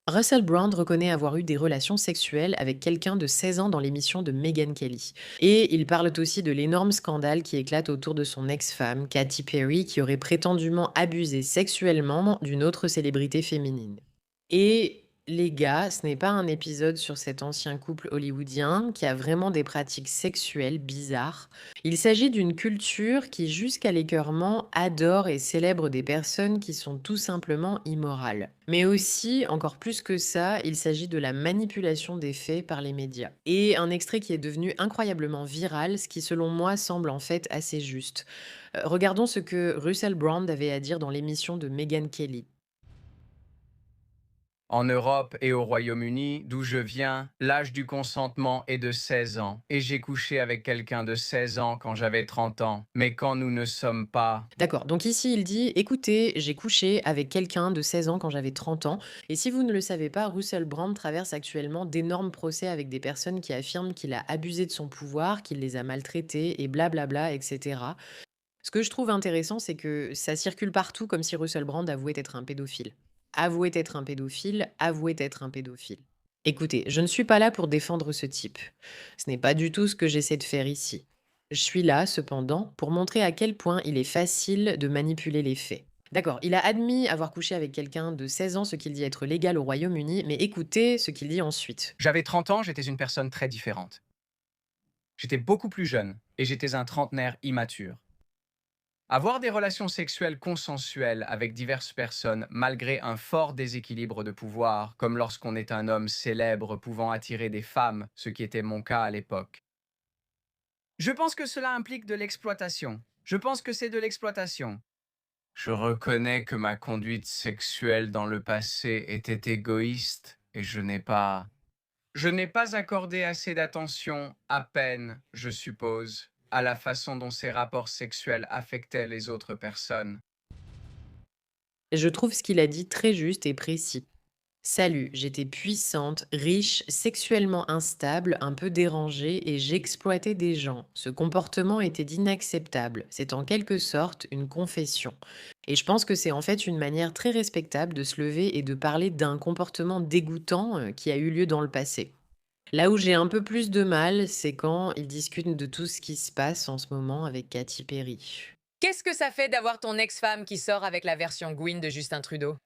Russell Brand reconnaît avoir eu des relations sexuelles avec quelqu'un de 16 ans dans l'émission de Megyn Kelly. Et il parle aussi de l'énorme scandale qui éclate autour de son ex-femme, Katy Perry, qui aurait prétendument abusé sexuellement d'une autre célébrité féminine. Et les gars, ce n'est pas un épisode sur cet ancien couple hollywoodien qui a vraiment des pratiques sexuelles bizarres. Il s'agit d'une culture qui, jusqu'à l'écœurement, adore et célèbre des personnes qui sont tout simplement immorales. Mais aussi, encore plus que ça, il s'agit de la manipulation des faits par les médias. Et un extrait qui est devenu incroyablement viral, ce qui selon moi semble en fait assez juste. Regardons ce que Russell Brand avait à dire dans l'émission de Megyn Kelly. En Europe et au Royaume-Uni, d'où je viens, l'âge du consentement est de 16 ans. Et j'ai couché avec quelqu'un de 16 ans quand j'avais 30 ans. Mais quand nous ne sommes pas... D'accord, donc ici il dit: «Écoutez, j'ai couché avec quelqu'un de 16 ans quand j'avais 30 ans» et si vous ne le savez pas, Russell Brand traverse actuellement d'énormes procès avec des personnes qui affirment qu'il a abusé de son pouvoir, qu'il les a maltraités et blablabla et cetera. Ce que je trouve intéressant, c'est que ça circule partout comme si Russell Brand avouait être un pédophile. Avouait être un pédophile, avouait être un pédophile. Écoutez, je ne suis pas là pour défendre ce type. Ce n'est pas du tout ce que j'essaie de faire ici. Je suis là, cependant, pour montrer à quel point il est facile de manipuler les faits. D'accord, il a admis avoir couché avec quelqu'un de 16 ans, ce qu'il dit être légal au Royaume-Uni, mais écoutez ce qu'il dit ensuite. J'avais 30 ans, j'étais une personne très différente. J'étais beaucoup plus jeune et j'étais un trentenaire immature. Avoir des relations sexuelles consensuelles avec diverses personnes malgré un fort déséquilibre de pouvoir, comme lorsqu'on est un homme célèbre pouvant attirer des femmes, ce qui était mon cas à l'époque. Je pense que cela implique de l'exploitation. Je pense que c'est de l'exploitation. Je reconnais que ma conduite sexuelle dans le passé était égoïste et je n'ai pas accordé assez d'attention, à peine, je suppose, à la façon dont ces rapports sexuels affectaient les autres personnes. Je trouve ce qu'il a dit très juste et précis. Salut, j'étais puissante, riche, sexuellement instable, un peu dérangée et j'exploitais des gens. Ce comportement était inacceptable. C'est en quelque sorte une confession. Et je pense que c'est en fait une manière très respectable de se lever et de parler d'un comportement dégoûtant qui a eu lieu dans le passé. Là où j'ai un peu plus de mal, c'est quand ils discutent de tout ce qui se passe en ce moment avec Katy Perry. Qu'est-ce que ça fait d'avoir ton ex-femme qui sort avec la version Gwyn de Justin Trudeau?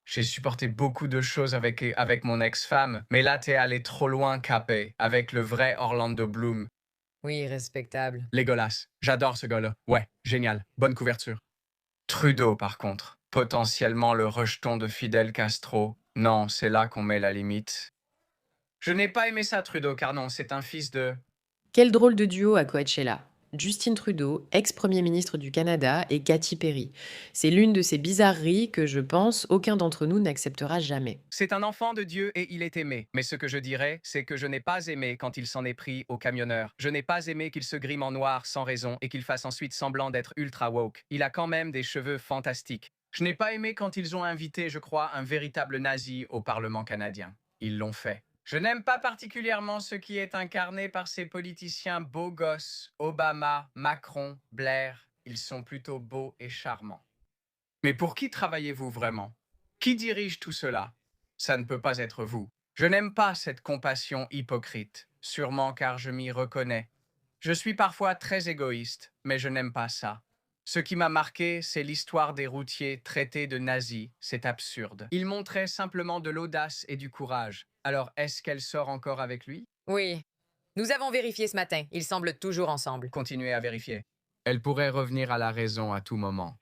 J'ai supporté beaucoup de choses avec mon ex-femme, mais là t'es allé trop loin, Capé, avec le vrai Orlando Bloom. Oui, respectable. Legolas, j'adore ce gars-là. Ouais, génial, bonne couverture. Trudeau, par contre, potentiellement le rejeton de Fidel Castro. Non, c'est là qu'on met la limite. Je n'ai pas aimé ça, Trudeau, car non, c'est un fils de... Quel drôle de duo à Coachella. Justin Trudeau, ex-premier ministre du Canada, et Katy Perry. C'est l'une de ces bizarreries que je pense aucun d'entre nous n'acceptera jamais. C'est un enfant de Dieu et il est aimé. Mais ce que je dirais, c'est que je n'ai pas aimé quand il s'en est pris au camionneur. Je n'ai pas aimé qu'il se grime en noir sans raison et qu'il fasse ensuite semblant d'être ultra woke. Il a quand même des cheveux fantastiques. Je n'ai pas aimé quand ils ont invité, je crois, un véritable nazi au Parlement canadien. Ils l'ont fait. Je n'aime pas particulièrement ce qui est incarné par ces politiciens beaux gosses, Obama, Macron, Blair. Ils sont plutôt beaux et charmants. Mais pour qui travaillez-vous vraiment? Qui dirige tout cela? Ça ne peut pas être vous. Je n'aime pas cette compassion hypocrite, sûrement car je m'y reconnais. Je suis parfois très égoïste, mais je n'aime pas ça. Ce qui m'a marqué, c'est l'histoire des routiers traités de nazis. C'est absurde. Ils montraient simplement de l'audace et du courage. Alors, est-ce qu'elle sort encore avec lui? Oui. Nous avons vérifié ce matin. Ils semblent toujours ensemble. Continuez à vérifier. Elle pourrait revenir à la raison à tout moment.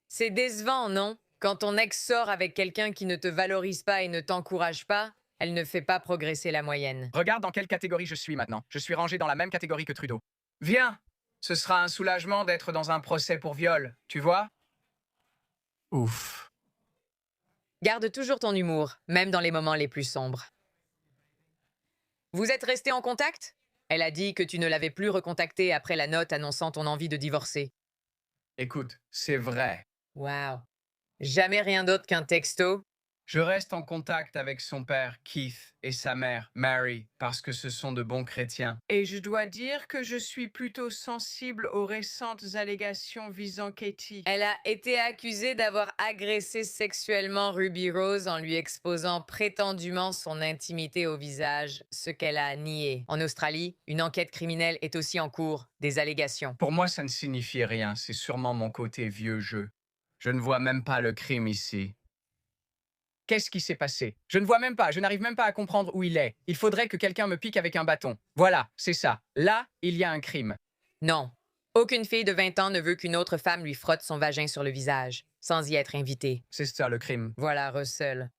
C'est décevant, non? Quand ton ex sort avec quelqu'un qui ne te valorise pas et ne t'encourage pas, elle ne fait pas progresser la moyenne. Regarde dans quelle catégorie je suis maintenant. Je suis rangé dans la même catégorie que Trudeau. Viens! Ce sera un soulagement d'être dans un procès pour viol, tu vois? Ouf. Garde toujours ton humour, même dans les moments les plus sombres. Vous êtes restés en contact? Elle a dit que tu ne l'avais plus recontacté après la note annonçant ton envie de divorcer. Écoute, c'est vrai. Waouh. Jamais rien d'autre qu'un texto? Je reste en contact avec son père, Keith, et sa mère, Mary, parce que ce sont de bons chrétiens. Et je dois dire que je suis plutôt sensible aux récentes allégations visant Katie. Elle a été accusée d'avoir agressé sexuellement Ruby Rose en lui exposant prétendument son intimité au visage, ce qu'elle a nié. En Australie, une enquête criminelle est aussi en cours. Des allégations. Pour moi, ça ne signifie rien, c'est sûrement mon côté vieux jeu. Je ne vois même pas le crime ici. Qu'est-ce qui s'est passé? Je ne vois même pas, je n'arrive même pas à comprendre où il est. Il faudrait que quelqu'un me pique avec un bâton. Voilà, c'est ça. Là, il y a un crime. Non. Aucune fille de 20 ans ne veut qu'une autre femme lui frotte son vagin sur le visage, sans y être invitée. C'est ça le crime. Voilà, Russell.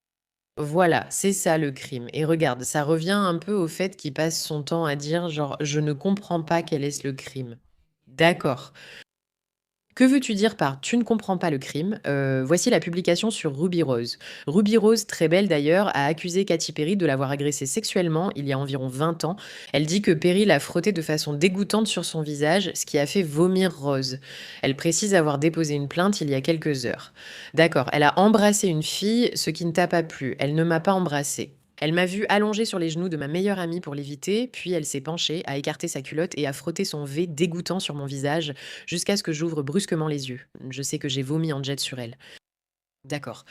Voilà, c'est ça le crime. Et regarde, ça revient un peu au fait qu'il passe son temps à dire genre je ne comprends pas quel est le crime. D'accord. Que veux-tu dire par tu ne comprends pas le crime? Voici la publication sur Ruby Rose. Ruby Rose, très belle d'ailleurs, a accusé Katy Perry de l'avoir agressée sexuellement il y a environ 20 ans. Elle dit que Perry l'a frottée de façon dégoûtante sur son visage, ce qui a fait vomir Rose. Elle précise avoir déposé une plainte il y a quelques heures. D'accord, elle a embrassé une fille, ce qui ne t'a pas plu. Elle ne m'a pas embrassée. Elle m'a vu allongée sur les genoux de ma meilleure amie pour l'éviter, puis elle s'est penchée, a écarté sa culotte et a frotté son V dégoûtant sur mon visage jusqu'à ce que j'ouvre brusquement les yeux. Je sais que j'ai vomi en jet sur elle. D'accord.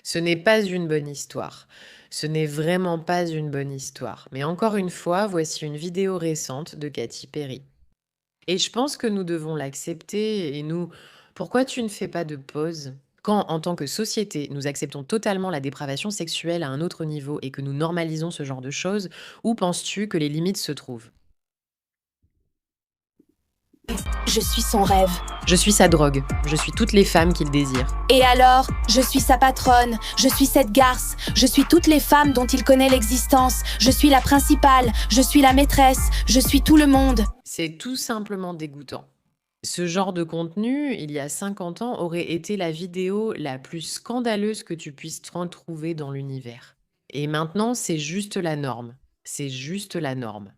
Ce n'est pas une bonne histoire. Ce n'est vraiment pas une bonne histoire. Mais encore une fois, voici une vidéo récente de Katy Perry. Et je pense que nous devons l'accepter et nous... Pourquoi tu ne fais pas de pause? Quand, en tant que société, nous acceptons totalement la dépravation sexuelle à un autre niveau et que nous normalisons ce genre de choses, où penses-tu que les limites se trouvent? Je suis son rêve. Je suis sa drogue. Je suis toutes les femmes qu'il désire. Et alors, je suis sa patronne, je suis cette garce, je suis toutes les femmes dont il connaît l'existence, je suis la principale, je suis la maîtresse, je suis tout le monde. C'est tout simplement dégoûtant. Ce genre de contenu, il y a 50 ans, aurait été la vidéo la plus scandaleuse que tu puisses retrouver dans l'univers. Et maintenant, c'est juste la norme. C'est juste la norme.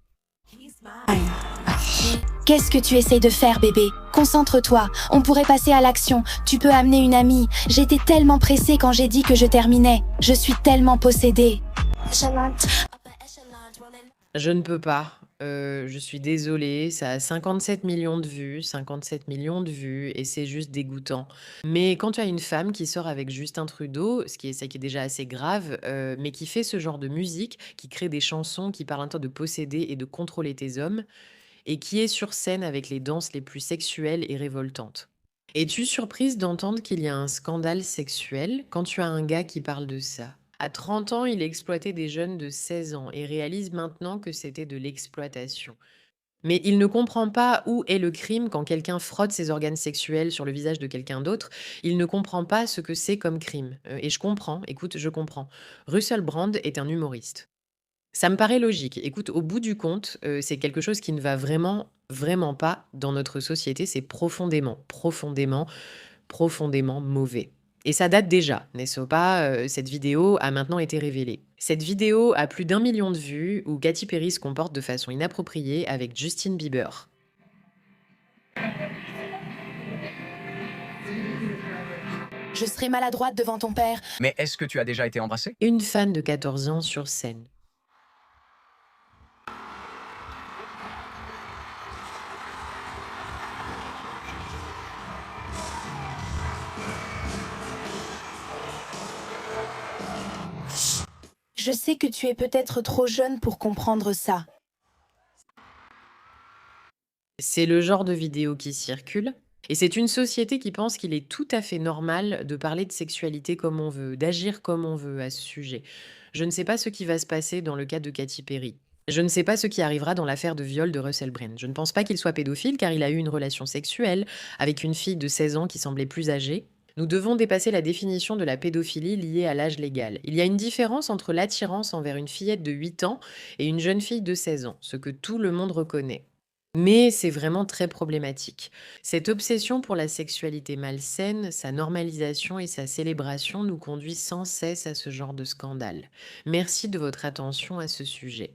Qu'est-ce que tu essayes de faire, bébé? Concentre-toi, on pourrait passer à l'action, tu peux amener une amie. J'étais tellement pressée quand j'ai dit que je terminais. Je suis tellement possédée. Je ne peux pas. Je suis désolée, ça a 57 millions de vues, 57 millions de vues, et c'est juste dégoûtant. Mais quand tu as une femme qui sort avec Justin Trudeau, ce qui est déjà assez grave, mais qui fait ce genre de musique, qui crée des chansons qui parlent un temps de posséder et de contrôler tes hommes, et qui est sur scène avec les danses les plus sexuelles et révoltantes. Es-tu surprise d'entendre qu'il y a un scandale sexuel quand tu as un gars qui parle de ça? À 30 ans, il exploitait des jeunes de 16 ans et réalise maintenant que c'était de l'exploitation. Mais il ne comprend pas où est le crime quand quelqu'un frotte ses organes sexuels sur le visage de quelqu'un d'autre. Il ne comprend pas ce que c'est comme crime. Et je comprends, écoute, je comprends. Russell Brand est un humoriste. Ça me paraît logique. Écoute, au bout du compte, c'est quelque chose qui ne va vraiment, vraiment pas dans notre société. C'est profondément, profondément, profondément mauvais. Et ça date déjà, n'est-ce pas? Cette vidéo a maintenant été révélée. Cette vidéo a plus d'1 million de vues où Katy Perry se comporte de façon inappropriée avec Justin Bieber. Je serai maladroite devant ton père. Mais est-ce que tu as déjà été embrassé? Une fan de 14 ans sur scène. Je sais que tu es peut-être trop jeune pour comprendre ça. C'est le genre de vidéo qui circule. Et c'est une société qui pense qu'il est tout à fait normal de parler de sexualité comme on veut, d'agir comme on veut à ce sujet. Je ne sais pas ce qui va se passer dans le cas de Katy Perry. Je ne sais pas ce qui arrivera dans l'affaire de viol de Russell Brand. Je ne pense pas qu'il soit pédophile car il a eu une relation sexuelle avec une fille de 16 ans qui semblait plus âgée. Nous devons dépasser la définition de la pédophilie liée à l'âge légal. Il y a une différence entre l'attirance envers une fillette de 8 ans et une jeune fille de 16 ans, ce que tout le monde reconnaît. Mais c'est vraiment très problématique. Cette obsession pour la sexualité malsaine, sa normalisation et sa célébration nous conduit sans cesse à ce genre de scandale. Merci de votre attention à ce sujet.